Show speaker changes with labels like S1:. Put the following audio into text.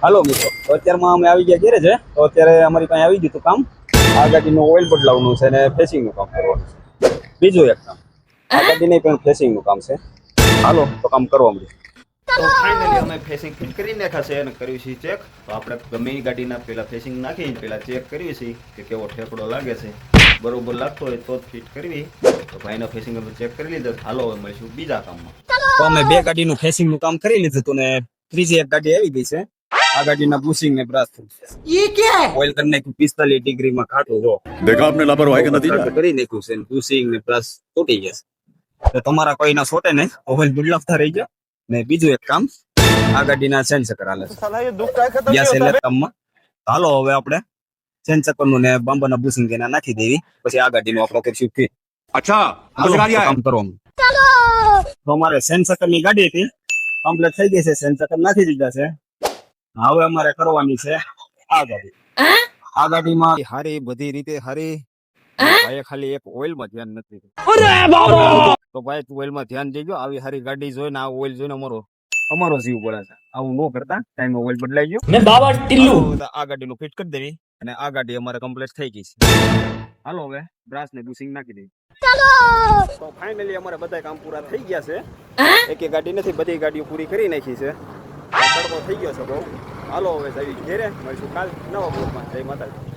S1: હાલો મિત્રો, તો અત્યારમાં અમે આવી ગયા ઘેરે છે. તો અત્યારે અમારી પાસે આવી ગયું હતું કામ. આ ગાડીનું ઓઇલ બદલાવવાનું છે અને ફેસિંગનું કામ કરવાનું છે. બીજું એક કામ, આ ગાડીને પણ ફેસિંગનું કામ છે. હાલો તો કામ કરવા મળીએ.
S2: તો ફાઇનલી અમે ફેસિંગ ફિટ કરી નાખ્યા છે અને કર્યું છે ચેક. તો આપણે ગમે એ ગાડીના પહેલા ફેસિંગ નાખીને પહેલા ચેક કરવી છે કે કેવો ઠેકડો લાગે છે. બરોબર લાગતો હોય તો જ ફિટ કરવી. તો ભાઈનો ફેસિંગ અમે ચેક કરી લીધો. હાલો હવે મળીશું બીજા કામમાં.
S1: તો અમે બે ગાડીનું ફેસિંગનું કામ કરી લીધું હતું ને ત્રીજી એક ગાડી આવી ગઈ છે. આ ગાડીના બુશિંગ ને બ્રશ
S3: ये क्या है?
S1: ઓઇલ કરી નાખ્યું 45 ડિગ્રીમાં ખાટું જો
S4: देखा आपने लापरवाही का नतीजा
S1: કરી નાખ્યું છે. બુશિંગ ને બ્રશ તૂટી ગયા છે. તો તમારા કોઈના છોટે નહીં, ઓઇલ બદલાવતા રહી જાય. ને બીજું એક કામ, આ ગાડીના ચેન ચક્કર હાલે છે ગેસ એટલે કામમાં. હાલો હવે આપણે ચેન ચક્કરનું ને બાંબાના બુશિંગ એના નાખી દેવી, પછી આ ગાડીનું આપણે કરશું ફિટ.
S4: अच्छा
S1: હાલો
S4: मजा आ
S1: તો
S4: रहा है
S1: કામ કરવાનું. તો અમારે ચેન ચક્કરની ગાડી હતી, કમ્પ્લીટ થઈ ગઈ છે. ચેન ચક્કર નાખી દીધા છે. હવે અમારે કરવાની છે આ ગાડી. આ ગાડીમાં હારી બધી રીતે હારી. ભાઈ ખાલી એક ઓઇલમાં ધ્યાન નથી દીધું. તો ભાઈ તું ઓઇલમાં ધ્યાન દેજો. આવી હારી ગાડી જોઈને આ ઓઇલ જોઈને અમારો જીવ પડે છે. આવું ન કરતા, ટાઈમ ઓઇલ બદલાઈ ગયો.
S3: मैं बाबा टिल्लू
S1: આ ગાડીનું ફિટ કરી દેવી અને આ ગાડી અમારે કમ્પ્લીટ થઈ ગઈ છે. હાલો હવે બ્રાસ ને બુશિંગ નાખી દેવી. તો ફાઇનલી અમારે બધા કામ પૂરા થઈ ગયા છે. એક ગાડી નથી, બધી ગાડીઓ પૂરી કરી નાખી છે. તડકો થઈ ગયો છે બહુ. હાલો હવે જઈ ઘેરે મળીશું કાલ નવા બ્લોગમાં. જય માતાજી.